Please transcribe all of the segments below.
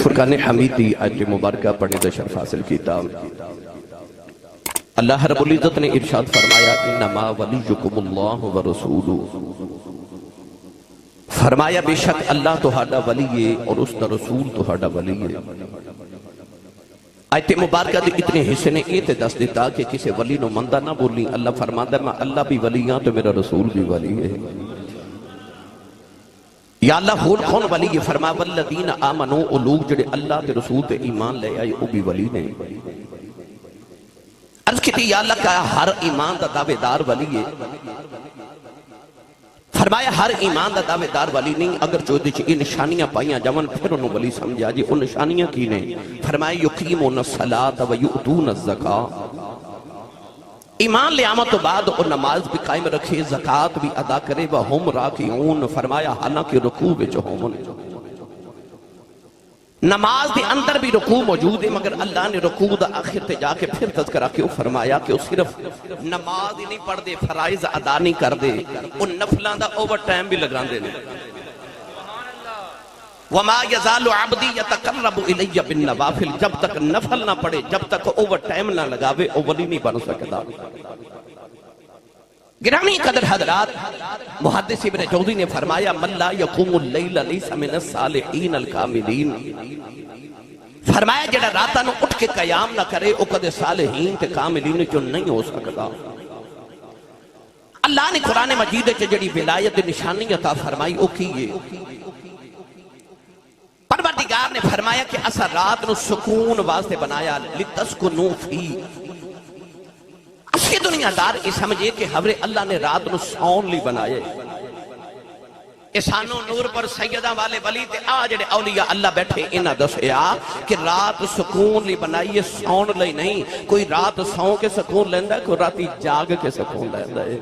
فرقان حمیدی آیت مبارکہ پڑھنے دا شرف حاصل کیتا۔ اللہ رب العزت نے ارشاد فرمایا انما ولیکم اللہ ورسولہ، فرمایا بے شک اللہ تہاڈا ولی ہے اور اس دا رسول تہاڈا ولی ہے۔ آیت مبارکہ دے اتنے حصے نے یہ دس دیتا کہ کسی ولی نو مندہ نہ بولی، اللہ فرماتا ہے میں اللہ بھی ولی ہاں تو میرا رسول بھی ولی ہے۔ یا اللہ کون ولی ہے؟ فرما والذین آمنوا، او لوگ جڑے اللہ تے رسول تے ایمان لے آئے او بھی ولی نہیں۔ عرض کی تھی یا اللہ کہا ہر ایمان دا دعوے دار ولی ہے؟ فرمایا ہر ایمان دا دعوے دار ولی نہیں، اگر جو دیچے یہ نشانیاں پائیاں جوان پھر انہوں ولی سمجھا جی ان نشانیاں کی نہیں۔ فرمایا یقیمون الصلاۃ و یؤتون الزکاۃ، ایمان لے آمد تو بعد اور نماز بھی قائم رکھے، زکاة بھی ادا کرے، وہم راکعون، فرمایا حالانکہ رکوع وچ ہومن۔ نماز دے اندر بھی رکوع موجود ہے، مگر اللہ نے رکوع دا آخر تے جا کے پھر تذکرہ کیوں فرمایا کہ وہ صرف نماز ہی نہیں پڑھ دے، فرائض ادا نہیں کر دے، ان نفلان دا اوور ٹائم بھی لگان دے نہیں۔ وَمَا يَزَالُ عَبْدِي يَتَقَرَّبُ إِلَيَّ بِالنَّوَافِلِ، جب تک نفل نہ پڑے، جب تک اوور ٹائم نہ لگاوے او ولی نہیں بن سکتا۔ گرامی قدر حضرات، محدث ابن جوزی نے فرمایا من لا یقوم اللیل لیس من الصالحین الکاملین، فرمایا جڑا راتاں نو اٹھ کے قیام نہ کرے او کدے صالحین تے کاملین جو نہیں ہو سکتا۔ اللہ نے قرآن مجید چ جڑی ولایت نشانی عطا فرمائی او کی ہے؟ پروردگار نے فرمایا کہ اسا رات نو سکون واسطے بنایا، لتسکنوا فی۔ اسی دنیا دار یہ سمجھے کہ حضرت اللہ نے رات نو سون لی بنائے۔ احسان و نور پر سیدہ والے ولی تے آجڑے اولیاء اللہ بیٹھے انہاں دسیا کہ رات سکون لی بنائیے، سون لی نہیں۔ کوئی رات سون کے سکون لیندہ ہے، کوئی راتی جاگ کے سکون لیندہ ہے۔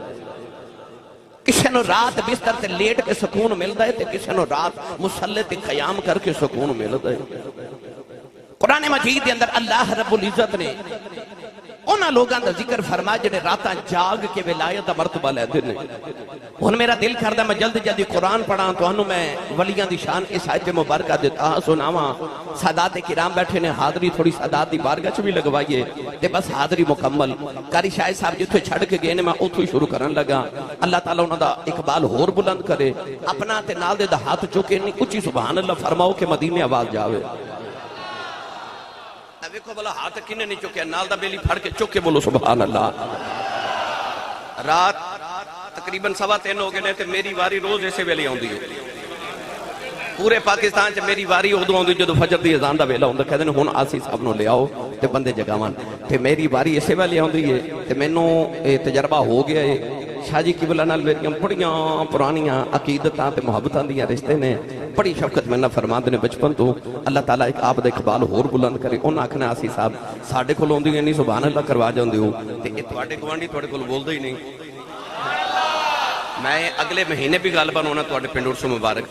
کسی نو رات بستر تے لیٹ کے سکون ملتا ہے تے کسی نو رات مصلی تے قیام کر کے سکون ملتا ہے۔ قرآن مجید دے اندر اللہ رب العزت نے انہاں لوگاں دا ذکر فرما جنہیں راتاں جاگ کے ولایت دا مرتبہ لے دینے۔ ہن میرا دل کردہ میں جلد جلدی قرآن پڑھاں تو انہوں میں ولیاں دی شان اس آیت مبارکہ دیتا سناواں۔ سادات کرام بیٹھے نے حاضری تھوڑی سادات دی بارگاہ چ بھی لگوائیے تے بس حاضری مکمل۔ قاری شاہد صاحب جتھے چھڑ کے گئے نے میں اتھو ہی شروع کرن لگا۔ اللہ تعالیٰ انہوں دا اقبال ہور بلند کرے، اپنا تے نال دے دا ہاتھ چوکے نہیں اچھی سبحان اللہ فرماؤ کہ مدینے آواز جاوے۔ دیکھو بلا ہاتھ کنے نہیں چکے، نال دا بیلی پھڑ کے چکے بولو سبحان اللہ۔ رات تقریباً 3:15 ہو گئے نے تے میری واری روز ایسے ویلے آن دی ہے۔ پورے پاکستان چ میری واری ادو آن دی جدو فجر دی اذان دا ویلا ہوندا، کہندے نے ہن آسی صاحب نو لے آؤ تے بندے جگاون تے میری واری ایسے ویلے آن دی ہے تے مینوں تجربہ ہو گیا ہے۔ شاہ جی قبلہ نال میریاں بڑیاں پرانیاں عقیدتاں تے محبتاں دیاں رشتے نے، بڑی شفقت میں نہ فرماندے نے بچپن تو۔ اللہ تعالیٰ ایک آپ دا اقبال ہور بلند کرے۔ انہاں آکھنا آسی صاحب ساڈے کول اوندی نہیں سبحان اللہ کروا جاندے ہو تے اے تواڈے گوانڈی تواڈے کول بولدا ہی نہیں۔ میں اگلے مہینے بھی گل بنانا تواڈے پنڈ عرس مبارک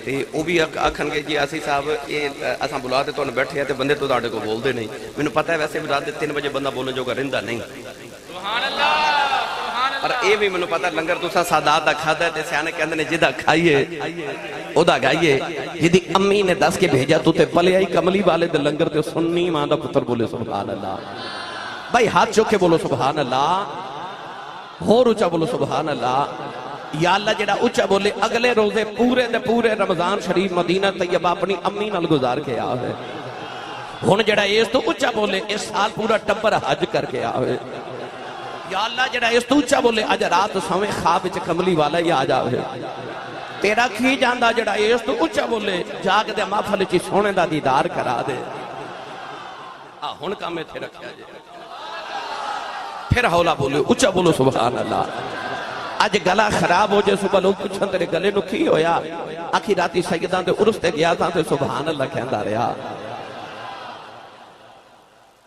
تے او بھی آکھن گے جی آسی صاحب اے اساں بلا تے تانوں بیٹھے تے بندے تواڈے کول بولدے نہیں۔ مینوں پتہ ہے ویسے بھی رات 3 بجے بندہ بولن جوگا رہندا نہیں۔ سبحان اللہ۔ اور اے بھی منو پتہ لنگر تسا سادات دا کھادا ہے تے سیانے کہندے نے جدا کھائیے او دا گائیے، جدی امی نے دس کے بھیجا تو تے پلے آئی کملی والے دے لنگر تے سنی ماں دا پتر بولے سبحان اللہ۔ بھائی ہاتھ چوکے بولو سبحان اللہ، ہور اچھا بولو سبحان اللہ۔ یا اللہ جڑا اچھا بولے اگلے روزے پورے دے پورے رمضان شریف مدینہ طیبہ اپنی امی نال گزار کے آوے۔ ہن جڑا اس تو اچھا بولے اس سال پورا ٹبر حج کر کے آوے۔ یا اللہ جڑا اس تو اچھا بولے اج رات سویں خواب وچ کملی والا ہی آ جاوے۔ تیرا کی جاندا جڑا اس تو اچھا بولے جاگ دے محفل وچ سونے دا دیدار کرا دے۔ ہن کام ایتھے رکھیا جے، پھر ہولا بولے اچھا بولو سبحان اللہ۔ اج گلا خراب ہو جائے صبح لوگ پوچھن تیرے گلے نو کی ہویا، آخی راتی سیداں تے عرس تے گیا تھا تے سبحان اللہ کہندا رہا۔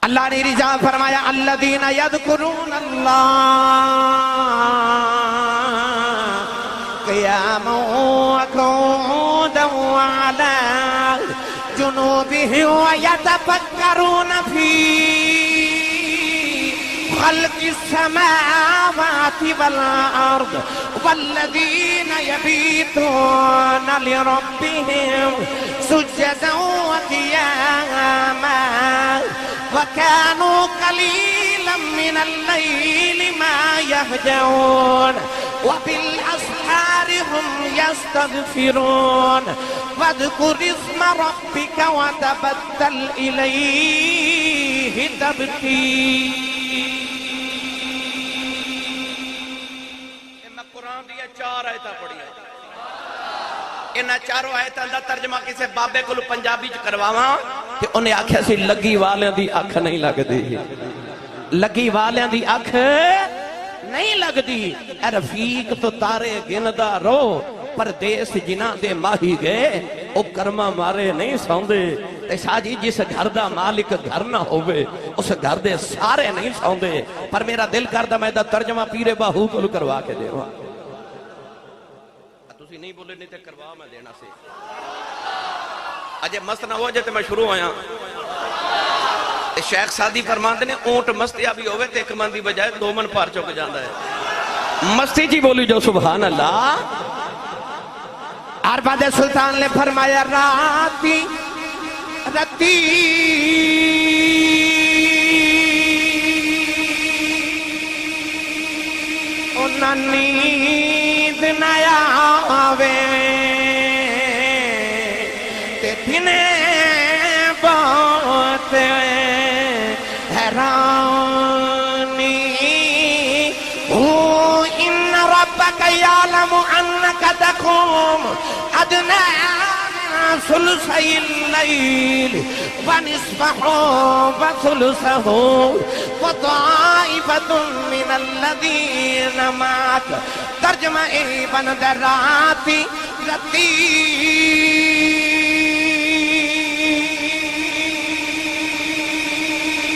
اللہ نے رضا فرمایا الذین یذکرون اللہ قیاما وقعودا وعلی جنوبہم ویتفکرون فی خلق السماوات والارض والذین یبیتون لربہم سجدا وقياما وكانوا قليلا من الليل ما يهجعون وبالأسحار هم يستغفرون واذكر اسم ربك وتبتل إليه تبتيلا. میں قرآن دیا 4 آیتاں پڑھی ہیں. انہاں 4 آیتاں دا ترجمہ کسے بابے کو پنجابی چ کرواواں تے انہیں آکھیا سی لگی والیاں دی اکھ نہیں لگدی. لگی والیاں دی اکھ نہیں لگدی. اے رفیق تو تارے گندا رو پردیس جنہ دے ماہی گئے او کرما مارے نہیں سوندے. تے شاہ جی جس گھر دا مالک گھر نہ ہوئے اس گھر دے سارے نہیں سوندے. پر میرا دل کردہ میں دا ترجمہ پیرے باہو کو کروا کے دیواں. تسی نہیں بولے نہیں تے کروا میں دینا سے. اجے مست نہ ہو جائے تے میں شروع آیا. شیخ سادی فرماندے نے اونٹ مستیا بھی ہوئے تے ایک من دی بجائے 2 من پار چک جاندا ہے. مستی جی بولی جو سبحان اللہ. ارباد سلطان نے فرمایا راتی رتی انہاں نیند نہ آوے تے دنے بہت حیرانی ان ربک یعلم انک تقوم ادنی ثلثی اللیل ونصفہ وثلثہ وطائفۃ من الذین معک. ترجمہ ابن دراتی رتی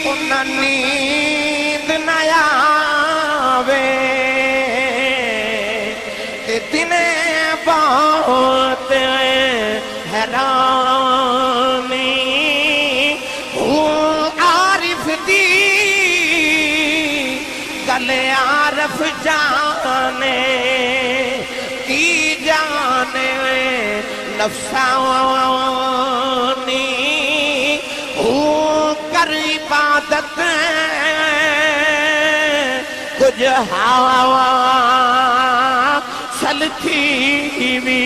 انہاں نیند نہ آوے تے دنے بہت حیرانی عارف دی گلے عارف جانے کی جانے نفسانی کر عبادت کچھ ہوا سلتی بھی.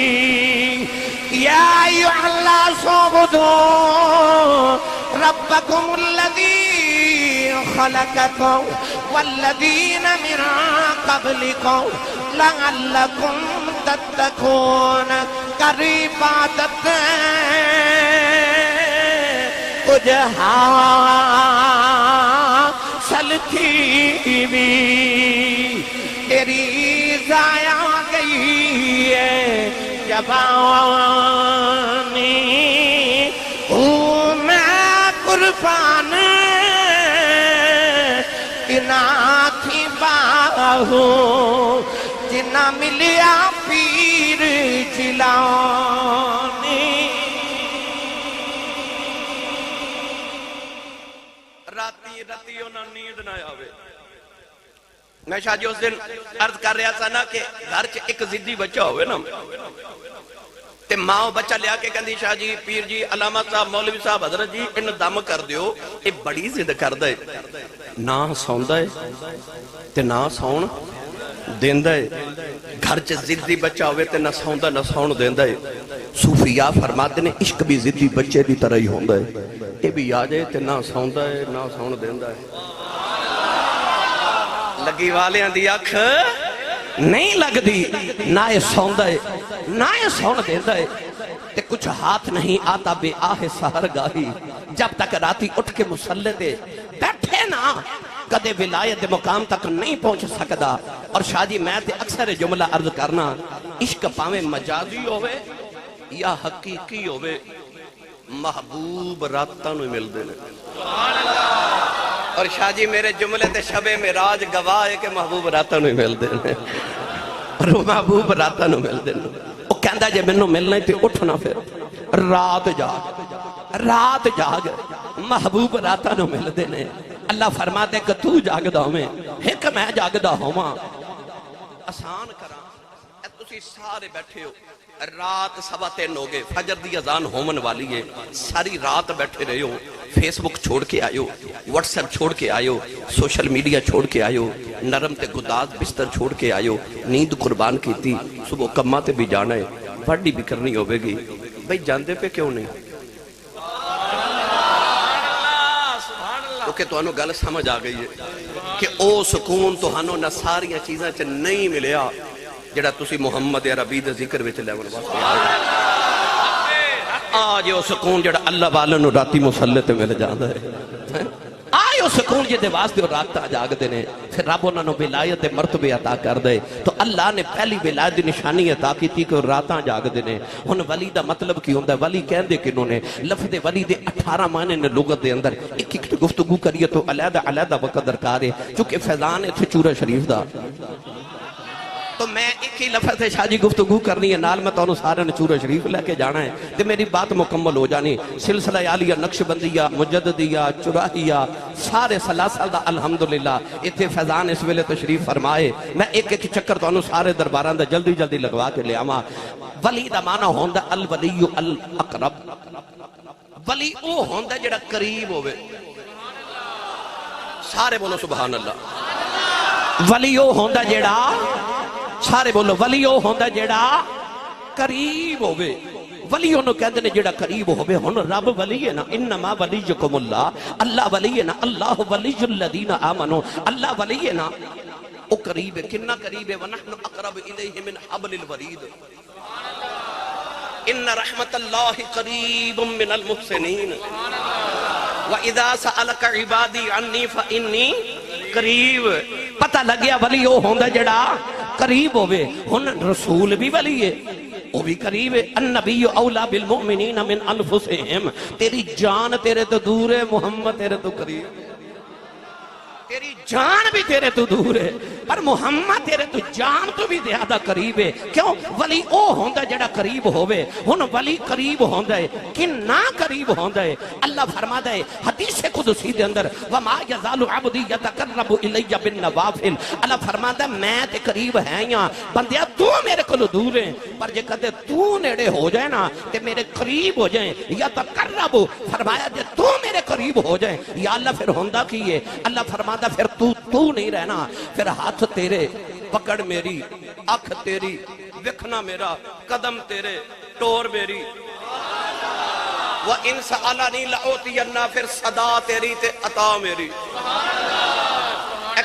یا ایھا الناس اعبدوا ربکم الذی خلقکم والذین من قبلکم لعلکم تتقون. کر عبادت کچھ سلتی بھی تیری ضائع گئی ہے جوانی. میں قربان تنا تھی باہو جنا ملیا پیر جیلانی. راتی انہاں نیند نہ آوے. میں شاہ جی اس دن عرض کر رہا تھا نا کہ گھر چ ایک ضدی بچہ ہوئے نا تے ماں بچہ لیا کے کہندی شاہ جی پیر جی علامہ صاحب مولوی صاحب حضرت جی ان دم کر دیو. یہ بڑی ضد کردا ہے. نہ سوندا ہے تے نہ سون دیندا ہے. گھر چ ضدی بچہ ہوئے تے نہ سوندا نہ سون دیندا ہے. صوفیاء فرماتے نے عشق بھی ضدی بچے دی طرح ہی ہوندا ہے. یہ بھی آ جائے تے نہ سوندا ہے نہ سون دیندا ہے. لگی والیاں دی اکھ نہیں لگدی. نہ یہ سوندا ہے نہ یہ سون دیندا ہے. تے کچھ ہاتھ نہیں آتا بے آہ سحر گاہی. جب تک راتی اٹھ کے مصلی تے بیٹھے نا کدے ولایت مقام تک نہیں پہنچ سکدا. اور شاہ جی میں تے اکثر جملہ عرض کرنا عشق پاویں مجازی ہوئے یا حقیقی ہوئے محبوب راتاں نوں ملدے نے. اور شاہ جی میرے جملے تے شب معراج گواہ ہے کہ محبوب راتاں نوں ملدے نے. اور محبوب راتاں نوں ملدے نے. او کہندا جے مینوں ملنا تے اٹھنا پھر رات جاگ محبوب راتاں نوں ملدے نے. اللہ فرماتے کہ تو جاگدا ہوویں ایک میں جاگدا ہوواں. آسان کراں تسی سارے بیٹھے ہو رات 3:15 ہو گئے فجر دی اذان ہومن والی ہے ساری رات بیٹھے رہے ہو فیس بک چھوڑ کے آئے ہو واٹس ایپ چھوڑ کے آئے ہو سوشل میڈیا چھوڑ کے آئے ہو نرم تے گداز بستر چھوڑ کے آئے ہو نیند قربان کی تھی صبح کمہ تے بھی جانا ہے بڑی بھی کرنی ہوئے گی بھئی جاندے پہ کیوں نہیں کیونکہ تو انہوں گل سمجھ آ گئی ہے کہ او سکون تو ہنو نہ ساریاں چیزیں چھ نہیں ملیا جڑا تسی محمد عربی دے ذکر وچ لے واسطے آج او سکون جڑا اللہ والوں راتی مصلی تے مل جاندا ہے آئے او سکون جے دے واسطے رات جاگ دے نے پھر رب انہاں نوں ولایت دے مرتبے عطا کر دے تو اللہ نے پہلی ولایت دی نشانی عطا کیتی کہ راتاں جاگ دے نے ہن ولی دا مطلب کی ہوندا ہے ولی کہندے کینوں نے لفظ ولی دے 18 معنی نے لغت دے اندر ایک ایک گفتگو کریے تو علیحدہ علیحدہ وقت درکار ہے چونکہ فیضان ہے چورا شریف دا تو میں ایک ہی لفظ سے شاہ جی گفتگو کرنی ہے نال میں تو انہوں سارے نے چورا شریف لے کے جانا ہے تو میری بات مکمل ہو جانی سلسلہ عالیہ نقشبندیہ مجددیہ چراہیہ سارے سلاسل دا الحمدللہ اتھے فیضان اس ویلے تشریف فرمائے میں ایک ایک چکر تو انہوں سارے درباران دا جلدی جلدی لگوا کے لے آما ولی دا معنی ہوندہ الولی الاقرب ولی او ہوندہ جڑا قریب ہوئے سارے بولو سبحان اللہ ولی او ہوندہ جڑا سارے بولو ولی او ہوندہ جڑا قریب ہوئے ولی انہوں کہتے ہیں جڑا قریب ہوئے ہن رب ولی ہے نا انما ولیکم اللہ اللہ ولی ہے نا اللہ ولی الذین آمنوا اللہ ولی ہے نا او قریب ہے کننا قریب ہے ونحن اقرب الیہ من حبل الورید ان رحمت اللہ قریب من المحسنین وَإِذَا سَأَلَكَ عِبَادِي عَنِّي فَإِنِّي قریب پتہ لگیا ولی او ہوندہ جڑا قریب ہوئے ہن رسول بھی ولی ہے وہ بھی قریب ہے النبی اولا بالمؤمنین من انفسہم تیری جان تیرے تو دور ہے محمد تیرے تو قریب تیری جان بھی تیرے تو دور ہے پر محمد تیرے تو جان تو بھی زیادہ قریب ہے کیوں ولی او ہوندہ جڑا قریب ہوئے ہن ولی قریب ہوندہ ہے کننا قریب ہوندہ ہے اللہ فرماتا ہے حدیث قدسی دے اندر وَمَا يَزَالُ عَبْدِي يَتَقَرَّبُ إِلَيَّ بِالنَّوَافِلِ اللہ فرماتا ہے میں تے قریب ہے یہاں بندیا تو میرے کو دور ہے پر جے کہتے تو نیڑے ہو جائے نا تے میرے قریب ہو جائیں یتقرب فرمایا جے تو میرے قریب ہو جائیں یا اللہ پھر ہوندہ کی ہے اللہ فرماتا پھر تو نہیں رہنا پھر ہاتھ تیرے پکڑ میری اکھ تیری وکھنا میرا قدم تیرے ٹور میری وَإِن سَأَلَنِي لَأُعْطِيَنَّا پھر صدا تیری تے عطا میری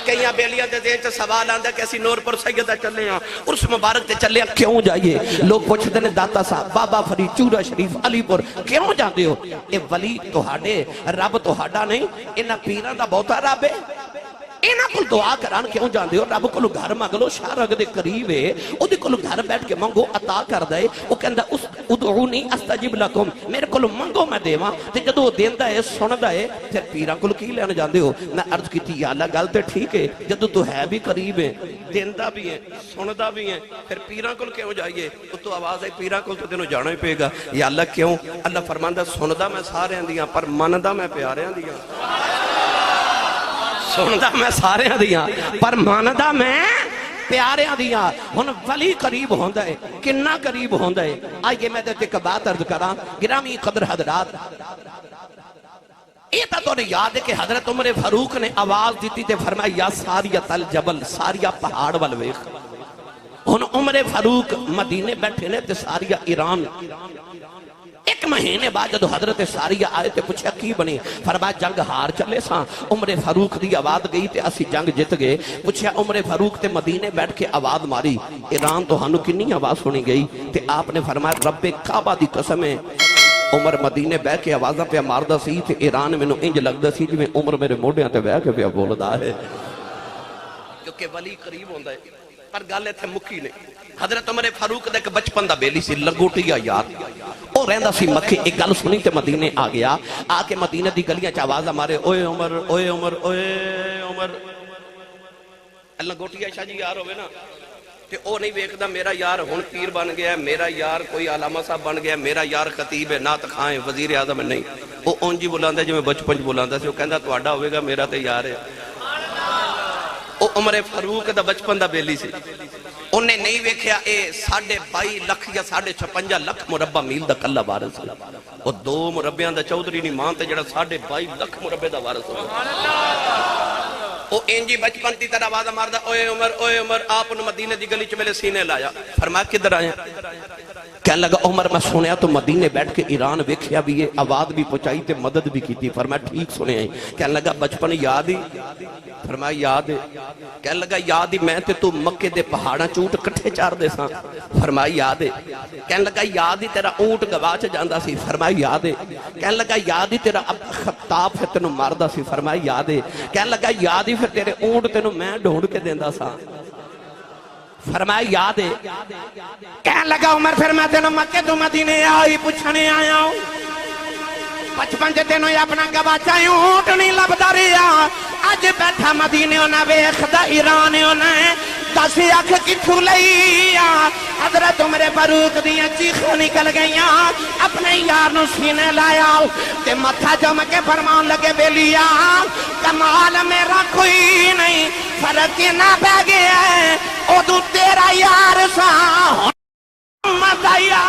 کئیاں بیلیاں دے دے سوال آندہ کہ اسی نور پر سیدہ چلے ہیں اس مبارک تے چلے ہیں کیوں جائیے لوگ پوچھتے ہیں داتا صاحب بابا فرید چورا شریف علی پور کیوں جاندے ہو اے ولی تو ہاڑے رب تو ہاڑا نہیں انہا پیران دا بہتا رب ہے انہاں کل دعا کران کیوں جاندے ہو رب کلو گھر مگلو شارگ دے قریب ہے او دے کلو گھر بیٹھ کے منگو عطا کر دے او کہندہ ادعونی استجب لکم میرے کلو منگو میں دیواں تے جدو دیندہ ہے سندہ ہے پھر پیران کلو کی لینے جاندے ہو میں عرض کی تھی یا اللہ گلتے ٹھیک ہے جدو تو ہے بھی قریب ہے دیندہ بھی ہے سندہ بھی ہے پھر پیران کلو کیوں جائیے تو آواز ہے پیران کلو تو تینوں جانا ہی پے گا یا اللہ کیوں اللہ فرماندہ سندہ میں سارے ہیں دیاں پر مندہ میں پیارے ہیں دیاں سندہ میں سارے ہیں دیاں پر ماندہ میں پیارے ہیں دیاں ہن ولی قریب ہوندہ ہے کننا قریب ہوندہ ہے آئیے میں دیتے کہ بات عرض کرا گرامی قدر حضرات یہ تو نے یاد ہے کہ حضرت عمر فاروق نے آواز دیتی تے فرمایا یا ساریت الجبل ساریا پہاڑ والویخ ہن عمر فاروق مدینے بیٹھے نے تے ساریا ایران ایک مہینے بعد جدو حضرت ساریہ آئے تے پوچھا کی بنی فرمایا جنگ ہار چلے ساں عمر فاروق دی آواز گئی تے اسی جنگ جت گئے پوچھا عمر فاروق تے مدینے بیٹھ کے آواز ماری ایران تو ہنو کنی آواز سنی گئی تے آپ نے فرمایا رب کعبہ دی قسم ہے عمر مدینے بہ کے آوازہ پہ ماردہ سی تے ایران میں نو انج لگدہ سی جو میں عمر میرے موڑیاں تے بہ کے پہ بولدا ہے کیونکہ ولی قریب ہوندہ ہے پر گالے تھے مکی نہیں حضرت عمر فاروق دے کہ بچپن دا بیلی سی لنگوٹیا یار او رہندہ سی مکے ایک گل سنی تے مدینے آ گیا آ کے مدینے دی گلیاں چا آواز ہمارے اوے عمر اوے عمر اوے عمر لنگوٹیا شاہ جی یار ہوئے نا تے او نہیں ویکھدا میرا یار ہن پیر بن گیا ہے میرا یار کوئی علامہ صاحب بن گیا ہے میرا یار خطیب ہے نعت خائیں وزیر اعظم نہیں او اونجی بلاندا جو میں بچپن بلاندا سی او کہندا تہاڈا ہوے گا میرا تے یار ہے او عمر فاروق دا بچپن دا بیلی سی انہیں نہیں ویکھیا اے 22.5 لکھ یا 56 لکھ مربع میل دا کلا وارث ہے وہ 2 مربعاں دا چودھری نہیں مان تے جڑا 22.5 لکھ مربع دا وارث ہو وہ انجی بچپن تی طرح آواز ماردا اوے عمر آپ نے مدینے دی گلی چ میرے سینے لایا فرمایا کدھر آئے کہنے لگا عمر میں سنیا تو مدینے بیٹھ کے ایران ویکھیا بھی ہے آواز بھی پہنچائی تے مدد بھی کی تھی فرمایا ٹھیک سنے آئی کہنے لگا بچپن یاد ہی فرمایا یاد ہے کہنے لگا یاد ہی میں تے تو مکے دے پہاڑاں چوٹ کٹھے چار دے ساں فرمایا یاد ہے کہنے لگا یاد ہی تیرا اونٹ گواچ جاندا سی فرمایا یاد ہے کہنے لگا یاد ہی تیرا خطاب ہے تینوں ماردا سی فرمایا یاد ہے کہنے لگا یاد ہی پھر تیرے اونٹ تینوں میں ڈھونڈ کے دیندا سا فرمایا یاد ہے کہنے لگا عمر پھر میں تینوں مکے تو مدینے آئی پوچھنے آیا ہوں بچپن سے تینوں اپنا گواچا اونٹ نہیں لبدا رہیا اج بیٹھا مدینے انہیں ویکھدا ایران انہیں 10 اکھ کتھوں لئی حضرت عمر فاروق دیاں چیخاں نکل گئیاں اپنے یار نو سینے لایا تے متھا جم کے فرمان لگے بیلیا کمال میرا کوئی نہیں فرق نہ پہ گیا ہے ادو تیرا یار سا محمد آیا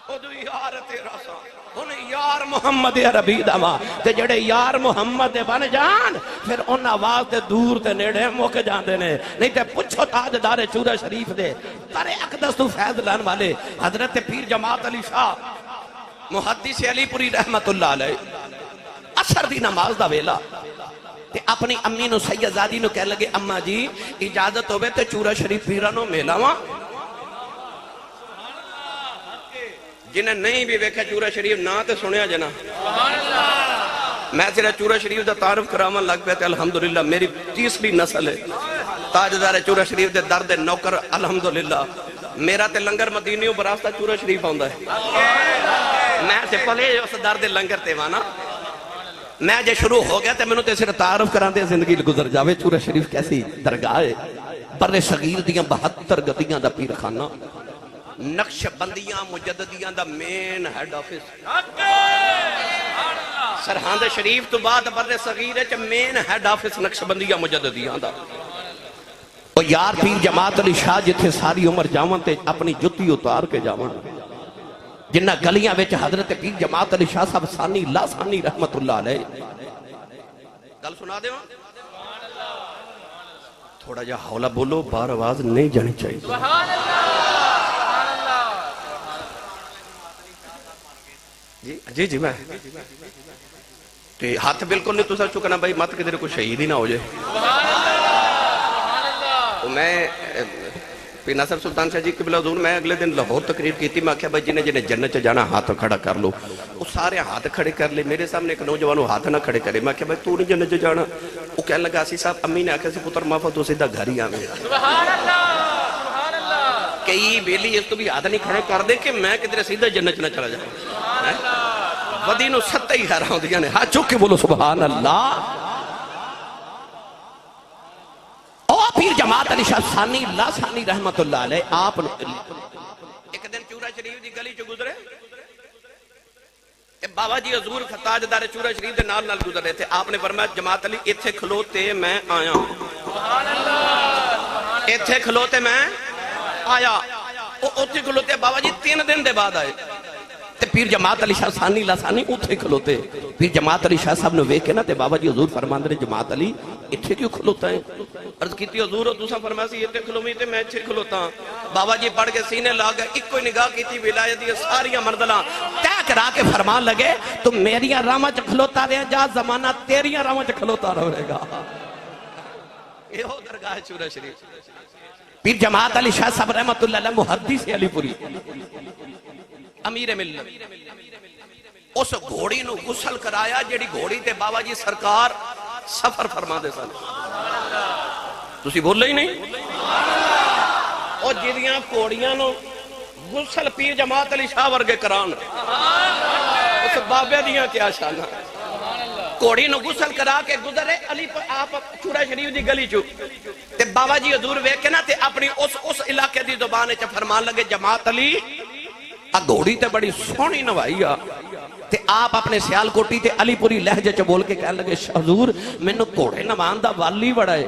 ادو یار تیرا سا انہیں یار محمد عربی دما تے جڑے یار محمد بن جان پھر ان آواز دے دور تے نیڑے موک جاندے نے نہیں تے پچھو تاجدار چورہ شریف دے تارے اقدس تو فیض لان والے حضرت پیر جماعت علی شاہ محدث علی پوری رحمت اللہ علیہ اثر دی نماز دا ویلا تے اپنی امی نو سیدزادی نو کہہ لگے اماں جی اجازت ہوئے تے چورہ شریف پیرانو میلا وہاں جنہیں نہیں بھی ویکھا چورہ شریف نہ تے سنیا جنا میں صرف چورہ شریف دا تعارف کراما لگ پہ تے الحمدللہ میری 30ویں نسل ہے تاجدار چورہ شریف دے درد نوکر الحمدللہ میرا تے لنگر مدینیوں براستہ چورہ شریف آندا ہے میں سے پلے اس درد لنگر تے وانا میں جے شروع ہو گیا تے میں نے تے صرف تعارف کران دے زندگی گزر جاوے چورہ شریف کیسی درگاہ ہے بر صغیر دیاں 72 گدیاں دا پیر خانہ نقش بندیاں مجددیاں دا مین ہیڈ آفس سرحاند شریف تو بعد بر صغیر ہے مین ہیڈ آفس نقش بندیاں مجددیاں دا اور یار پیر جماعت علی شاہ جتھے ساری عمر جاون تے اپنی جتی اتار کے جاون جنہ گلیاں ویچ حضرت پیر جماعت علی شاہ صاحب ثانی لا ثانی رحمت اللہ علیہ گل سنا دے تھوڑا جا حوالہ بولو بار آواز نہیں جانی چاہیے سبحان اللہ جی جی میں تے ہاتھ بالکل نہیں تو سا چکنا بھائی مت کدھر کوئی شہید ہی نہ ہو جائے تو میں پیر ناصر سلطان شاہ جی قبلہ حضور میں اگلے دن لاہور تقریر کی تھی میں کہا بھائی جنہیں جنت چ جانا ہاتھ کھڑا کر لو وہ سارے ہاتھ کھڑے کر لے میرے سامنے ایک نوجوانوں ہاتھ نہ کھڑے کرے میں کہا بھائی تو نہیں جنت چ جانا وہ کہنے لگا اسی صاحب امی نے آکھا سی پتر معافہ تو سیدھا گھر ہی آمیں سبحان اللہ کئی بیلی اس تو بھی ہاتھ نہیں کھڑے کر دے کہ میں کدھر سیدھا جنت نہ چلا جائے ودی نو ستہ ہی گھر آؤں دیا نے ہاتھ چک کے بولو سبحان اللہ پیر جماعت علی شاہ ثانی لا ثانی رحمت اللہ علیہ آپ ایک دن چورہ شریف دی گلی چو گزرے بابا جی حضور تاجدار چورہ شریف دے نال نال گزر رہے تھے آپ نے فرمایا جماعت علی اتھے کھلوتے میں آیا اتھے کھلوتے میں آیا اتھے کھلوتے بابا جی 3 دن دے بعد آئے تے پیر جماعت علی شاہ ثانی لا ثانی اتھے کھلوتے پیر جماعت علی شاہ صاحب نے ویکھے نا تے بابا جی حضور فرماندے نے جماعت علی اتھے کیوں کھلوتا ہے عرض کیتی حضور تساں فرمایا سی اتھے کھلومی تے میں اتھے کھلوتا بابا جی پڑھ کے سینے لا گئے ایک کوئی نگاہ کیتی ولایت دی ساریاں مردلاں طے کرا کے فرمان لگے تم میریاں راہاں وچ کھلوتا رہے جا زمانہ تیریاں راہاں وچ کھلوتا رہے گا ایہو درگاہ چورہ شریف پیر جماعت علی شاہ صاحب رحمت اللہ علیہ محدث علی پوری امیر ملت اس گھوڑی نو غسل کرایا جیڑی گھوڑی تے بابا جی سرکار سفر فرما دے سن تسی بولے ہی نہیں اور جیدیاں گھوڑیاں نو غسل پیر جماعت علی شاہ ورگے کران اس بابے دیاں کیا شانہ گھوڑی نو غسل کرا کے گزرے علی آپ چورہ شریف دی گلی چو تے بابا جی حضور ویکھے نا تے اپنی اس علاقے دی زبان چ فرمان لگے جماعت علی گھوڑی تے بڑی سونی نوائی تے آپ اپنے سیال کوٹی تے علی پوری لہجے چ بول کے کہنے لگے حضور میں نے گھوڑے نوان دا والی بڑا ہے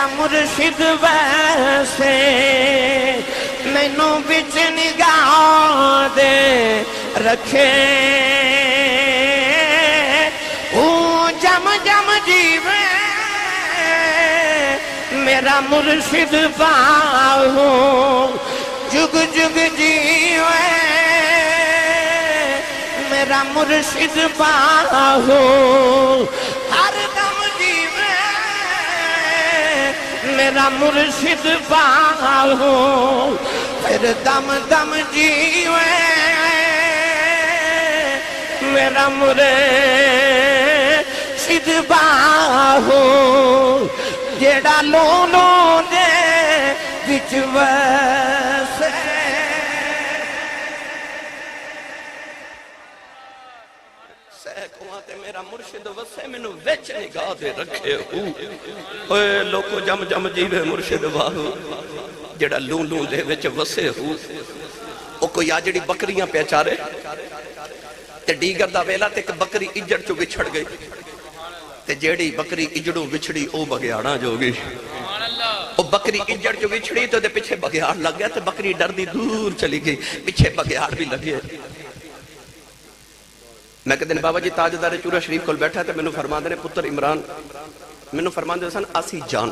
میرا مرشد ویسے مینو بچ نگاہ دے رکھے جم جم جیوے میرا مرشد باہو جگ جگ جیوے میرا مرشد باہو ہر دم جیوے میرا مرشد باہو پھر دم دم جیوے میرا مرشد باہو جیڑا لولوں دے وچ ویسے سہکواں تے میرا مرشد وسے مینوں وچ نگاہ دے رکھے اوے لوکو جم جم جیوے مرشد باہو جیڑا لولوں دے وچ وسے او کوئی آ جڑی بکریاں پہ چارے تے ڈیگر دا ویلا تے ایک بکری اجڑ چو بچھڑ گئی تے جیڑی بکری اجڑوں بچھڑی او بگیاڑاں جو گئی او بکری اجڑ چو بچھڑی تو دے پیچھے بگیاڑ لگ گیا تے بکری ڈر دی دور چلی گئی پیچھے بگیاڑ بھی لگے میں کہ دن بابا جی تاجدار چورا شریف کول بیٹھا تے مینوں فرما دے پتر عمران مینوں فرما دے سن آسی جان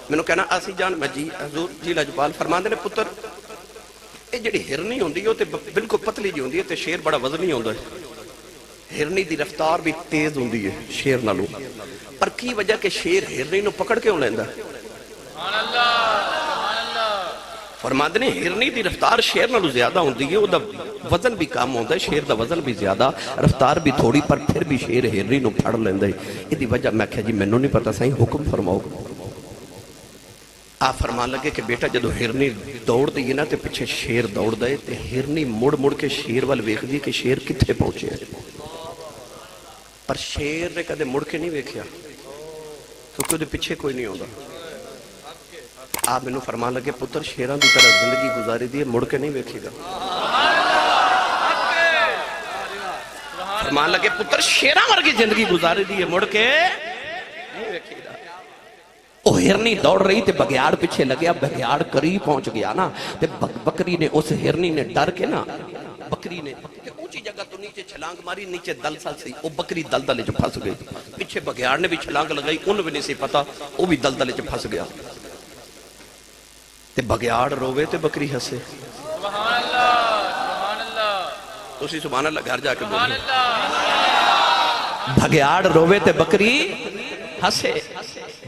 مینوں کہنا آسی جان میں جی حضور جی لجپال فرما دے پتر اے جڑی ہرنی ہوندی ہے تے بالکل پتلی جی ہوندی ہے تے شیر بڑا وزنی ہوندا ہے ہرنی دی رفتار بھی تیز ہوندی ہے شیر نالوں پر کی وجہ کہ شیر ہرنی نو پکڑ کے لیندا ہے فرماندے نے ہرنی دی رفتار شیر نالوں زیادہ ہوندی ہے او دا وزن بھی کم ہوندا ہے شیر دا وزن بھی زیادہ رفتار بھی تھوڑی پر پھر بھی شیر ہرنی نو پھڑ لیندا ہے ادی وجہ میں کہا جی مینوں نہیں پتہ صحیح حکم فرماؤ آپ فرمان لگے کہ بیٹا جدو ہرنی دوڑ دی نا تے پیچھے شیر دوڑ دے تے ہرنی مڑ مڑ کے شیر وال ویکھ دی کہ شیر کتھے پہنچے پر شیر نے کدے مڑ کے نہیں ویکھیا کیونکہ دے پیچھے کوئی نہیں ہوندا آپ مینوں فرمان لگے پتر شیراں دی طرح زندگی گزاری دی مڑ کے نہیں ویکھے گا فرمان لگے پتر شیراں ورگی زندگی گزاری دی مڑ کے نہیں ویکھے گا وہ ہرنی دوڑ رہی تے بگیاڑ پیچھے لگیا بگیاڑ قریب پہنچ گیا نا تے بکری نے اس ہرنی نے ڈر کے نا بکری نے اونچی جگہ تو نیچے چھلانگ ماری نیچے دل سال سی وہ بکری دلدلے جو پھنس گئی پیچھے بگیاڑ نے بھی چھلانگ لگائی ان بھی نہیں سی پتا وہ بھی دلدلے جو پھنس گیا تے بگیاڑ روے تے بکری ہسے سبحان اللہ تو اسی سبحان اللہ گھر جا کے بولے بگیاڑ روے تے بکری ہسے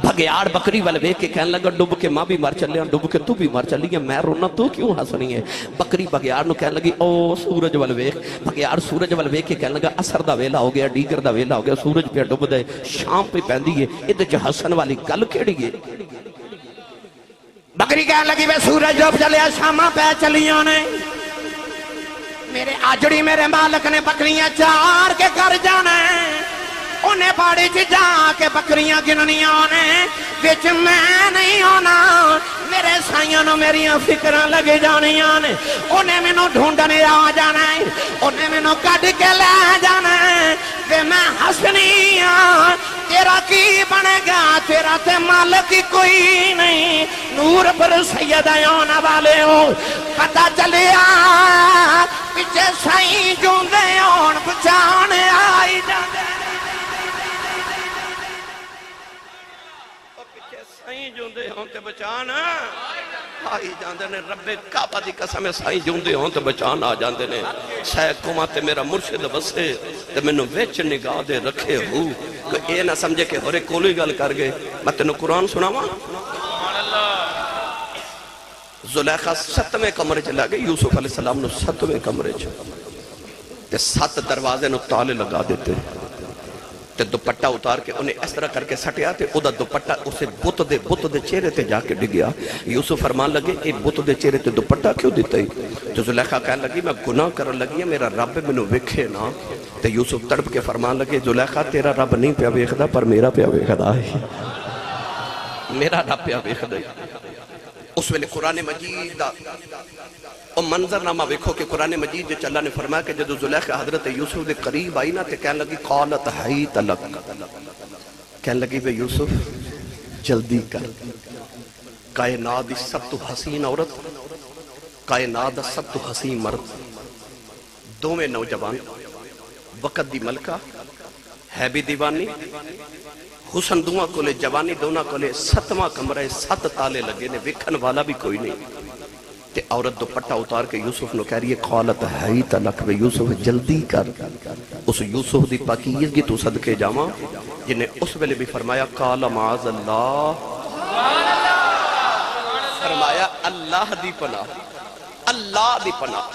بھگیاڑ بکری والے ویکھ کے کہنے لگا ڈب کے ماں بھی مر چلے ہیں ڈب کے تو بھی مر چلی ہے میں رونا تو کیوں ہنسنی ہے بکری بھگیاڑ نو کہنے لگی او سورج والے ویکھ بھگیاڑ سورج والے ویکھ کے کہنے لگا اثر دا ویلا ہو گیا ڈیگر دا ویلا ہو گیا سورج پہ ڈب دے شام پہ پیندی ہے ادھے جو ہسن والی گل کیڑی ہے بکری کہنے لگی بے سورج ڈب چلے شاماں پہ چلیاں نے میرے آجڑی میرے مالک نے بکریاں چار کے کر جانا ہے انہیں پاڑی چ جا کے بکریاں گننیاں نے وچ میں نہیں ہونا میرے سائیاں نو میریاں فکراں لگے جانیاں نے انہیں مینوں ڈھونڈنے آ جانا ہے انہیں مینوں کڈ کے لے جانا ہے تے میں ہسنی ہاں تیرا کی بنے گا تیرا تے مالک ہی کوئی نہیں نور پر سید آنا والے ہو پتہ چلیا پیچھے سائیں جوندے ہون بچانے آئی جاندے سائیں جوندے ہوں تے بچان آئی جاندے نے رب کعبہ دی قسم سائیں جوندے ہوں تے بچان آ جاندے نے سہکواں تے میرا مرشد وسے تے مینوں وچ نگاہ دے رکھے ہو کہ اے نہ سمجھے کہ ہورے کولی گل کر گئے میں تینوں قرآن سناواں زلیخا 7ویں کمرے چ لے گئے یوسف علیہ السلام نو 7ویں کمرے چ تے 7 دروازے نو تالے لگا دیتے تے دوپٹہ اتار کے انہیں اس طرح کر کے سٹیا تے او دا دوپٹہ اسے بت دے چہرے تے جا کے ڈگیا یوسف فرمان لگے اے بت دے چہرے تے دوپٹہ کیوں دیتا ہی تو زلیخا کہنے لگی میں گناہ کرن لگی ہے میرا رب مینوں ویکھے نا تے یوسف تڑپ کے فرمان لگے زلیخا تیرا رب نہیں پیا ویکھدا پر میرا پیا ویکھدا ہے میرا رب پیا ویکھدا ہے اس ویلے قرآن مجید دا اور منظر نامہ ویکھو کہ قرآن مجید جو اللہ نے فرمایا کہ جدو زلیخا حضرت یوسف دے قریب آئی نا تے کہنے لگی قالت حیت لک کہنے لگی بے یوسف جلدی کر، کائنات دی سب تو حسین عورت، کائنات دا سب تو حسین مرد، دوویں نوجوان، وقت دی ملکہ ہے بھی دیوانی، حسن دوہاں کولے جوانی دونا کولے، 7واں کمرہ 7 تالے لگے نے، وکھن والا بھی کوئی نہیں تے عورت دوپٹہ اتار کے یوسف نو کہہ رہی ہے قالت حیت لک وے یوسف جلدی کر، اس یوسف دی پاکیزگی تو صدقے جاواں جنہیں اس ویلے بھی فرمایا قال معاذ اللہ، فرمایا اللہ دی پناہ، اللہ دی پناہ۔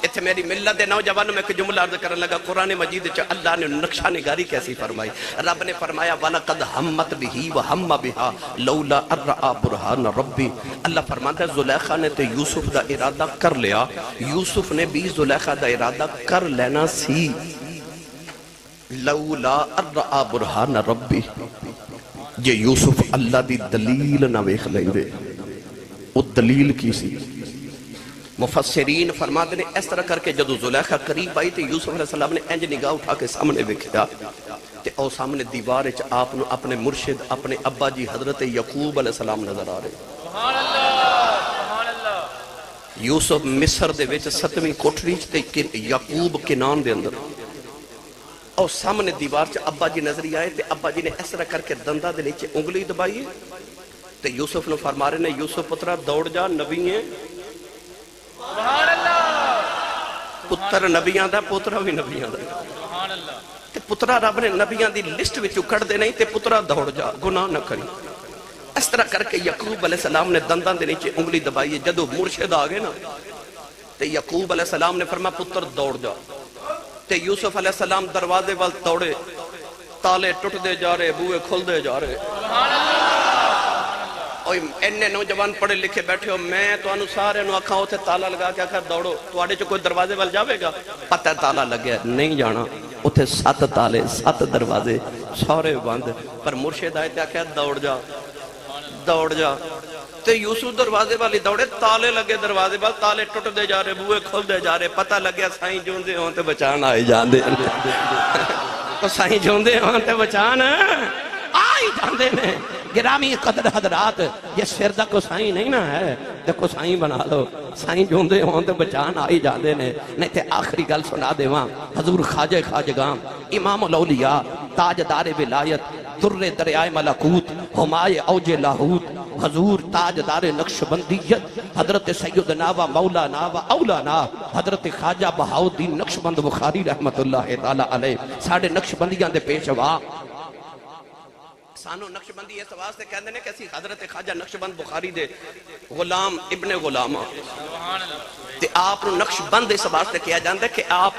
اتھے میری ملت دے نوجوانوں میں ایک جملہ عرض کرنے لگا، قرآن مجید چا اللہ نے نقشہ نگاری کیسی فرمائی، رب نے فرمایا وَلَقَدْ ہَمَّتْ بِهِ وَهَمَّ بِهَا لَوْلَا أَن رَأَىٰ بُرْهَانَ رَبِّ۔ اللہ فرماتا ہے زلیخا نے تے یوسف دا ارادہ کر لیا، یوسف نے بھی زلیخا دا ارادہ کر لینا سی، لَوْلَا أَن رَأَىٰ بُرْهَانَ رَبِّ، یہ یوسف اللہ دی دلیل نہ ویکھ لیں دے، وہ دلیل کی سی۔ مفسرین فرماتے ہیں اس طرح کر کے جدو زلیخا قریب آئی تو یوسف علیہ السلام نے انج نگاہ اٹھا کے سامنے ویکھیا تے او سامنے دیوار وچ آپ نو اپنے مرشد اپنے ابا جی حضرت یعقوب علیہ السلام نظر آ رہے۔ سبحان اللہ، سبحان اللہ۔ یوسف مصر دے وچ 7ویں کوٹھری وچ تے یعقوب کنان دے اندر، اور سامنے دیوار چ ابا جی نظر آئے تے ابا جی نے اس طرح کر کے دندا دے نیچے انگلی دبائی تے یوسف نو فرما رہے نے یوسف پترا دوڑ جا، نبی ہیں، سبحان اللہ، پتر نبیاں دا، پترا بھی نبیاں دا، سبحان اللہ، تے پترا رب نے نبیاں دی لسٹ وچ کڈ دے نہیں تے پترا دوڑ جا، گناہ نہ کری۔ اس طرح کر کے یعقوب علیہ السلام نے دنداں دے نیچے انگلی دبائی، جدو مرشد آ گئے نا تے یعقوب علیہ السلام نے فرمایا پتر دوڑ جا، تے یوسف علیہ السلام دروازے وال توڑے، تالے ٹوٹ دے جا رہے، بوئے کھل دے جا رہے۔ سبحان اللہ، انہیں نوجوان پڑھے لکھے بیٹھے ہو، میں تو انہوں سارے انہوں آکھاں ہوتے تالا لگا کے آکھا دوڑو، تو آڑے جو کوئی دروازے وال جاوے گا، پتہ تالا لگیا نہیں جانا، ہوتے 7 تالے 7 دروازے سارے بند، پر مرشد آئے تے آکھا دوڑ جا، دوڑ جا، تے یوسف دروازے والی دوڑے، تالے لگے دروازے وال، تالے ٹوٹ دے جا رہے، بوئے کھل دے جا رہے، پتہ لگیا سائیں جون دے ہوں تے بچان آئے جان دے، تو سائیں جون دے ہوں تے بچان آئی جان دے نے۔ گرامی قدر حضرات، یہ سردہ کو سائیں نہیں نہ ہے، دیکھو سائیں بنا لو، سائیں جوندے ہوں تو بچان آئی جاندے نے۔ نہیں تے آخری گل سنا دے وہاں، حضور خواجہ خواجگان، امام الاولیاء، تاجدار ولایت، در دریائے ملکوت، ہمائے اوج لاہوت، حضور تاجدار نقشبندیت، حضرت سیدنا و مولانا و اولانا حضرت خواجہ بہاؤالدین نقشبند بخاری رحمت اللہ تعالی علیہ، ساڑھے نقشبندیاں دے پیشوا سانو نقشبندی اس واسطے کہندے نے کہ اسی حضرت خواجہ نقشبند بخاری دے غلام ابن غلامہ تے آپ نو نقشبند اس واسطے کیا جاندا ہے کہ آپ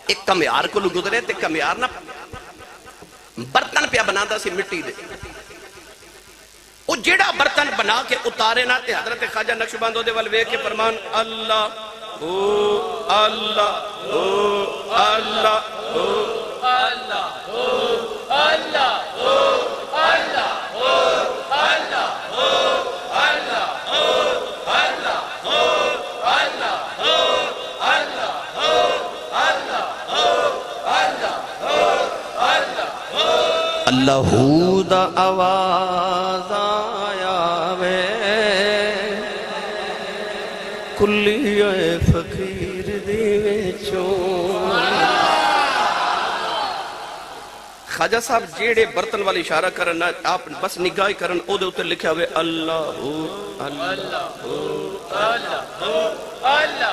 ایک کمیار کو گزرے تے کمیار نہ برتن پہ بناتا سی مٹی دے، وہ جیڑا برتن بنا کے اتارے نہ تے حضرت خواجہ نقشبند دے ول ویکھ کے فرمان اللہ او اللہ او اللہ او اللہ او اللہ او اللہ دا آواز آیا وے کلی فقیر دی وچوں۔ خواجہ صاحب جیڑے برتن والی اشارہ کرن آپ بس نگاہ کرن او دے اوتے لکھیا ہوئے اللہ اللہ اللہ اللہ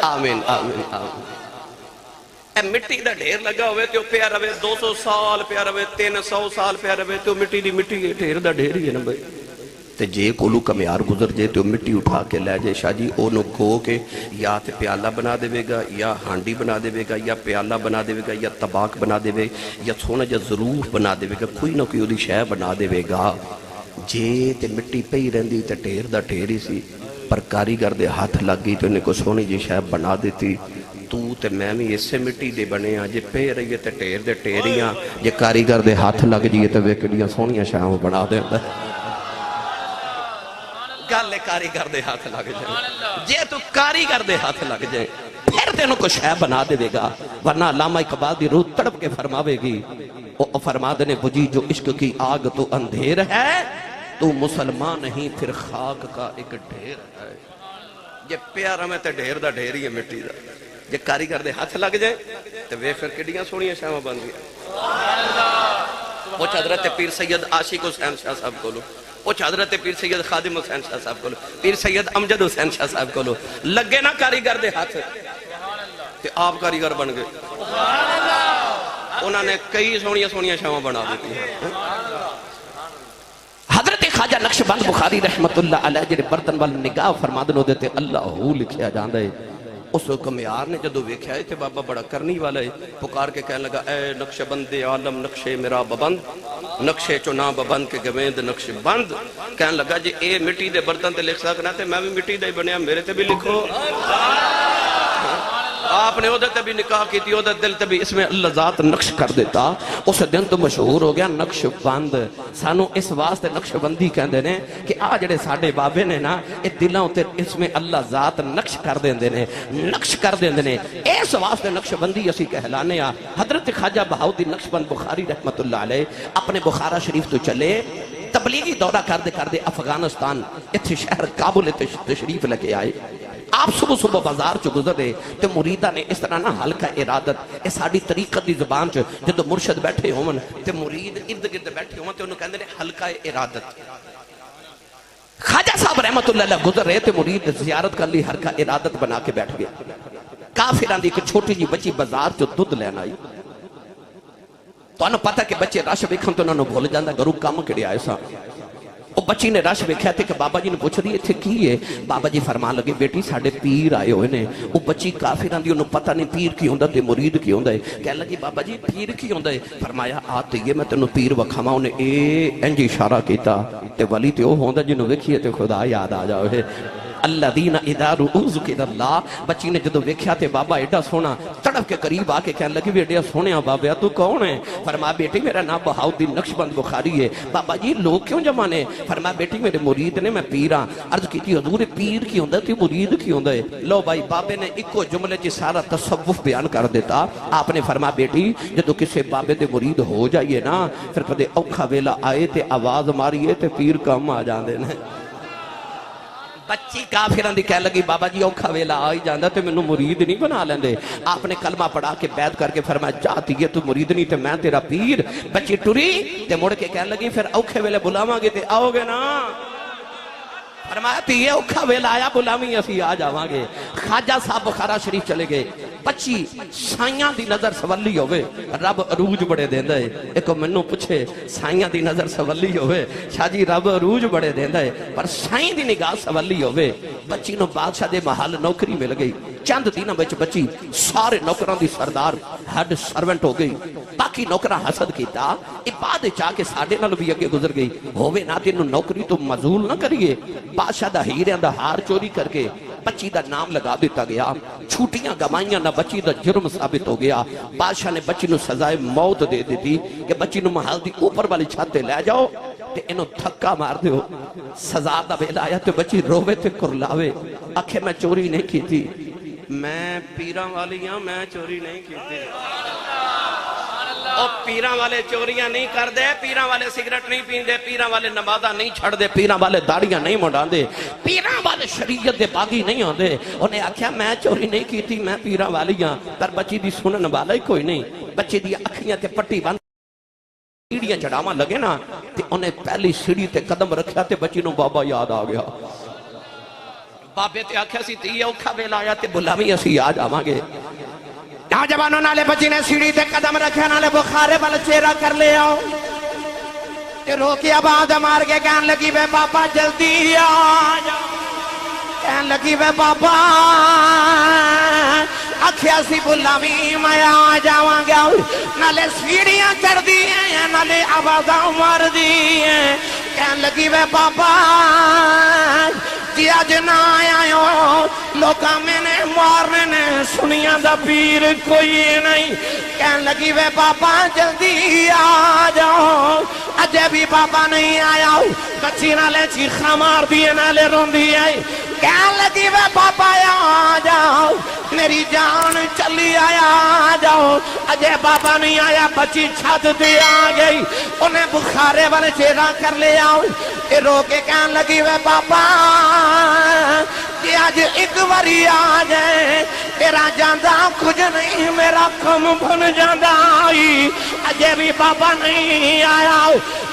آمین آمین آمین۔ اے مٹی دا ڈھیر لگا ہوئے تو پیا رہے 200 سال پیا رہے 300 سال پیا رہے تو مٹی دی مٹی ڈھیر دا ڈھیر ہی ہے نا بھائی، تے جے کولو کمیار گزر جے تو مٹی اٹھا کے لے جے شاہ جی اونو گو کے یا تے پیالہ بنا دے گا یا ہانڈی بنا دے گا یا پیالہ بنا دے گا یا طباق بنا دے گا یا سونا جا ضرور بنا دے گا، کوئی نہ کوئی دی شے بنا دے گا۔ جے تے مٹی پئی رہندی تے ڈھیر دا ڈھیر ہی سی، پر کاریگر دے ہاتھ لگ گئی تو انہیں کو سونی جی شاید بنا دیتی، تو تے میں بھی اسے مٹی دے بنے ہاں، جے پہ رہی ہے تے ٹیر دے ٹیریاں، جے کاریگر دے ہاتھ لگ جیے تے ویکڑیاں سونیاں شاید بنا دے۔ گل کاریگر دے ہاتھ لگ جائے، جے تو کاریگر دے ہاتھ لگ جائے پھر تینوں کو شے بنا دے گا، ورنہ علامہ اقبال دی روح تڑپ کے فرماوے گی، وہ فرما دینے بجھی جو عشق کی آگ تو اندھیر ہے، تو مسلمان نہیں پھر خاک کا ایک ڈھیر ہے۔ جے پیارا میں تے ڈھیر دا ڈھیر ہی ہے مٹی دا، جے کاریگر دے ہاتھ لگ جائے تو وہ پھر کڑیاں سونیاں شاہ بن گیا۔ وہ حضرت پیر سید عاشق حسین شاہ صاحب کو لو، وہ حضرت پیر سید خادم حسین شاہ صاحب کو لو، پیر سید امجد حسین شاہ صاحب کو لو، لگے نا کاریگر دے ہاتھ تے آپ کاریگر بن گئے، انہوں نے کئی سونیاں سونیاں شاہ بنا دیتی ہیں۔ حضرت خواجہ نقشبند بخاری رحمت اللہ علیہ جڑے برتن وال نگاہ فرمادنو دیتے اللہ ہو لکھیا جاندہ ہے، اس کمیار نے جدو ویکھیا ہے تے بابا بڑا کرنی والا ہے، پکار کے کہنے لگا اے نقش بند عالم نقشے میرا ببند، نقشے چنا ببند کے گویند نقش بند، کہنے لگا جی اے مٹی دے برتن تے لکھ سکنا تے میں بھی مٹی دے بنیا میرے تے بھی لکھو۔ آپ نے عہدہ تے بھی نکاح کی تھی، عہدہ دل تے بھی اس میں اللہ ذات نقش کر دیتا، اس دن تو مشہور ہو گیا نقش بند۔ سانو اس واسطے نقش بندی کہندے نے کہ آ جڑے ساڈے بابے نے نا اے دلاں تے اس میں اللہ ذات نقش کر دیندے نے، نقش کر دیندے نے، اس واسطے نقش بندی اسی کہلانے آ۔ حضرت خواجہ بہاؤالدین نقشبند بخاری رحمت اللہ علیہ اپنے بخارا شریف تو چلے، تبلیغی دورہ کر دے افغانستان اتھے شہر کابل تشریف لگے آئے۔ آپ صبح صبح بازار چو گزر رہے تو مریدہ نے اس طرح نہ حلقہ ارادت اس ساڑی طریقت دی زبان چو جدو مرشد بیٹھے ہوں تو مرید ارد گرد بیٹھے ہوں تو انہوں کہنے لیں حلقہ ارادت۔ خواجہ صاحب رحمت اللہ علیہ گزر رہے تو مرید زیارت کر لی، حلقہ ارادت بنا کے بیٹھ گیا۔ کافران دی ایک چھوٹی جی بچی بازار چو دودھ لینا آئی، تو انہوں پتا کہ بچے رش بکھن تو انہوں بھول جاندہ گروہ کام کڑی آئے سا۔ وہ بچی نے رش بکھیا تھے کہ بابا جی نے پوچھ رہی تھے کی ہے، بابا جی فرمان لگے بیٹی ساڑھے پیر آئے ہوئے نے۔ وہ بچی کافران دی انہوں پتہ نہیں پیر کی ہوندہ تے مرید کی ہوندہ ہے، کہہ لگی بابا جی پیر کی ہوندہ ہے، فرمایا آتے یہ میں تنہوں پیر وکھاما انہیں انجی اشارہ کیتا تے ولی تے وہ ہوندہ جنہوں وکھیے تے خدا یاد آ جاؤ ہے۔ اللہ دین ادھا رؤوز کی اللہ، بچی نے جدو ویکھیا تے بابا ایڈا سونا تڑپ کے قریب آکے کہنے لگی بیٹیا سونے بابا تو کون ہے؟ فرمایا بیٹی میرا نام بہاؤالدین نقشبند بخاری ہے۔ بابا جی لوگ کیوں جمانے؟ فرمایا بیٹی میرے مرید نے، میں پیراں۔ عرض کی تھی حضور پیر کی ہوندہ تھی مرید کی ہوندہ ہے؟ لو بھائی بابے نے ایکو جملے چی سارا تصوف بیان کر دیتا۔ آپ نے فرمایا بیٹی جدو کسے بابے دے مرید ہو جائیے نا پھر کدے اوکھا ویلا آئے تے آواز ماریے تے پیر کم آ جان دینے۔ بچی کافران دی کہہ لگی بابا جی اوکھا ویلا آئی جاندہ تو میں مرید نہیں بنا لیندے۔ آپ نے کلمہ پڑھا کے بیعت کر کے فرمایا جاتی ہے تو مرید نہیں تے میں تیرا پیر۔ بچی ٹری تے مڑ کے کہہ لگی پھر اوکھے ویلے بلاواں گے تے آؤ گے نا؟ فرمایا تی یہ اوکھا ویلا آیا بلاویں اسی آ جاواں گے۔ خواجہ صاحب بخارا شریف چلے گئے، بچی سائیاں دی نظر سولی ہوئے، رب عروج بڑے دیندہ ہے۔ ایک منوں پوچھے سائیاں دی نظر سولی ہوئے، شاہ جی رب عروج بڑے دیندہ ہے، پر سائیں دی نگاہ سولی ہوئے۔ بچی نو بادشاہ دے محل نوکری مل گئی، چند دینہ بچ بچی سارے نوکران دی سردار ہیڈ سرونٹ ہو گئی۔ باقی نوکرہ حسد کیتا، عبادت چاہ کے ساڑھے نال بھی اگے گزر گئی، ہوئے نا تینوں نوکری تو مزول نہ کریے۔ بادشاہ دا ہیرے دا ہار چوری کر کے بچی دا نام لگا دیتا گیا، چھوٹیاں گمائیاں نہ بچی دا جرم ثابت ہو گیا۔ بادشاہ نے بچی نو سزائے موت دے دیتی کہ بچی نو محل دی اوپر والی چھاتے لے جاؤ تے انہوں تھکا مار دیو۔ سزا دا بیل آیا تو بچی روے تے کرلاوے، آکھے میں چوری نہیں کی تھی، میں پیراں والی ہاں، میں چوری نہیں کی تھی۔ اور پیراں والے چوریاں نہیں کر دے، پیراں والے سگریٹ نہیں پین دے، پیراں والے نمازہ نہیں چھڑ دے، پیراں والے داڑیاں نہیں مڈان دے، پیراں والے شریعت دے باغی نہیں ہوں دے۔ انہیں آکھیا میں چوری نہیں کی تھی، میں پیراں والی ہاں، پر بچی دی سنن والا ہی کوئی نہیں۔ بچی دی اکھیاں تے پٹی بند سیڑیاں چڑھاواں لگے نا تے انہیں پہلی سیڑھی تے قدم رکھیا تے بچی نو بابا یاد آ گیا۔ بابے تے آکھیا سی تی اوکھا ویلا آیا تے بلاویں اسی آ جاواں گے۔ نوجوانوں نالے بچی نے سیڑھی تے قدم رکھے نالے بخارے والا چہرہ کر لے آؤ تے روکی آواز مار کے کہن لگی وے بابا جلدی آ جا، کہن لگی وے بابا آکھیا سی بلاویں میں آ جاواں گا، نالے سیڑھیاں چڑھ دی ہیں نالے آوازاں مار دی ہیں، کہن لگی وے بابا جی اج نہ آیا لوکاں میں نے مارنے نے سنیاں دا پیر کوئی نہیں کہن لگی وے بابا جلدی آ جاؤ اجے بھی بابا نہیں آیا بچی نالے چیخا مار دیے نالے روندی آئی کہن لگی وے بابا آ جاؤ میری جان چلی آیا آ جاؤ اجے بابا نہیں آیا بچی چھت دے آ گئی انہیں بخارے والے چہرہ کر لے آؤ یہ رو کے کہن لگی وے بابا کہ آج ایک واری آ جائے تیرا جاندہ کچھ نہیں میرا کم بھن جاندہ آئی اجے بھی بابا نہیں آیا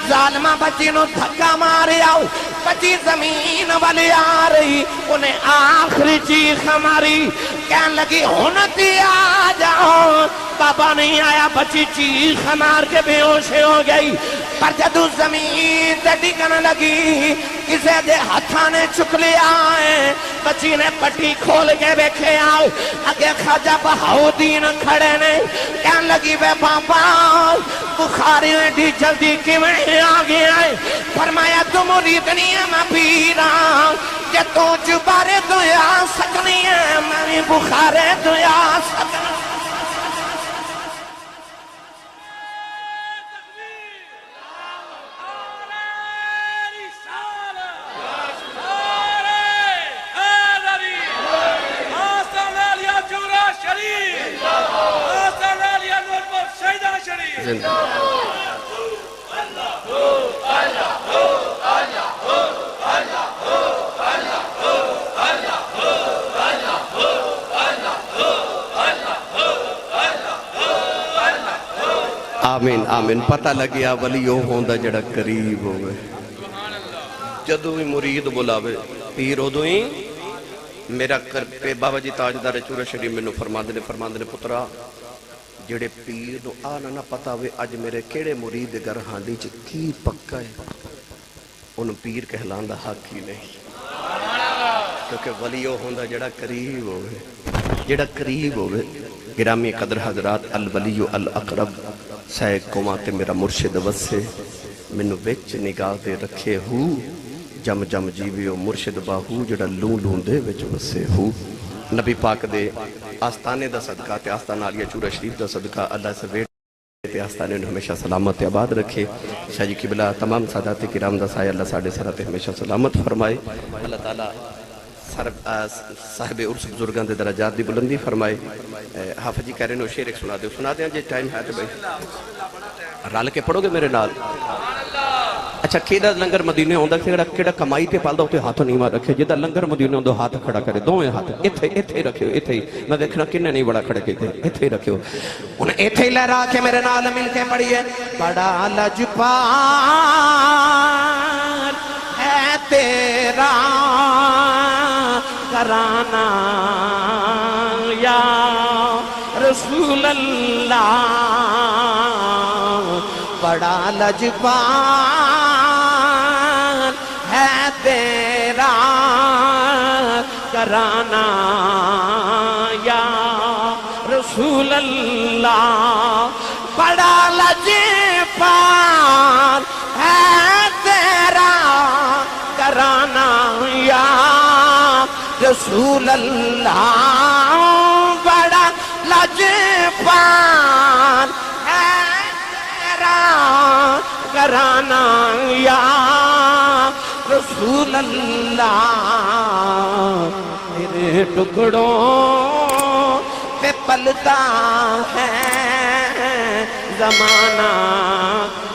ظالمہ بچی نو دھکا مارے آؤ بچی زمین والے آ رہی انہیں آخری چیخ ہماری کہن لگی ہونتی آ جاؤ بابا نہیں آیا بچی چیخ مار کے بے ہوش ہو گئی پر جدو زمین تے ڈگن لگی کسے دے ہتھاں نے چک لیا ہے بچی نے پٹی کھول کے بیکھے آؤ اگے خواجہ بہاؤدین کھڑے نے کہن لگی وے بابا بخاری میں ڈی جلدی کیویں آ گیا ہے فرمایا تو مرید نہیں ہے میں پیراں کہ تو جبارے دویا سکنی ہے میں بخارے دویا سکنی آمین آمین پتہ لگیا ولی وہ ہوندہ جڑا قریب ہوئے جدو ہی مرید بلاوے پیر ہو دو ہی میرا پہ بابا جی تاجدار چورہ شریف میں فرماندنے پترا جڑے پیر نو آنا نہ پتا ہوئے آج میرے کیڑے مرید گر ہاندی چ کی پکا ہے ان پیر کہلاندہ حق ہی نہیں کیونکہ ولی وہ ہوندہ جڑا قریب ہوئے گرامی قدر حضرات الولی الاقرب سیک قومات میرا مرشد وسے منو وچ نگاہ دے رکھے ہو جم جم جیویو مرشد باہو جڑا لون دے وچ وسے ہو نبی پاک دے آستانے دا صدقہ تے آستان عالیہ چورہ شریف دا صدقہ اللہ سے ویٹ تے آستانے انہوں ہمیشہ سلامت آباد رکھے شاہ جی قبلہ تمام سادات کرام دا سایہ اللہ ساڑھے سرات ہمیشہ سلامت فرمائے اللہ تعالیٰ صاحب عرص بزرگان دے درجات دی بلندی فرمائے حافظ جی کہہ رہے ہیں شیر ایک سنا دیں جی ٹائم ہے تو بھائی رال کے پڑھو گے میرے نال اچھا کیڑا لنگر مدینے ہوندہ کیڑا کمائی تے پالدہ ہوتے ہاتھوں نہیں مار رکھے جدہ لنگر مدینے ہوندہ ہاتھ کھڑا کرے دوئے ہاتھ ایتھے رکھے ہو ایتھے ہی میں دیکھنا کننے نہیں بڑا کھڑے کے ایتھے ہی رکھے ہو انہیں ایتھے ہی لہرا کے میرے نال مل کے پڑھئے بڑا لجپال ہے تیرا کرانا یا رسول اللہ بڑا لجپال ہے تیرا کرانا یا رسول اللہ بڑا لجپال ہے تیرا کرانا یا رسول اللہ بڑا لجپال ہے تیرا کرانا یا رسول اللہ میرے ٹکڑوں پہ پلتا ہے زمانہ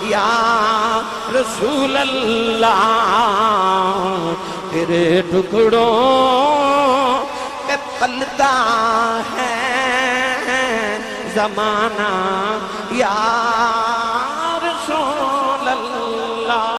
یا رسول اللہ تیرے ٹکڑوں پہ پلتا ہے زمانہ یا رسول اللہ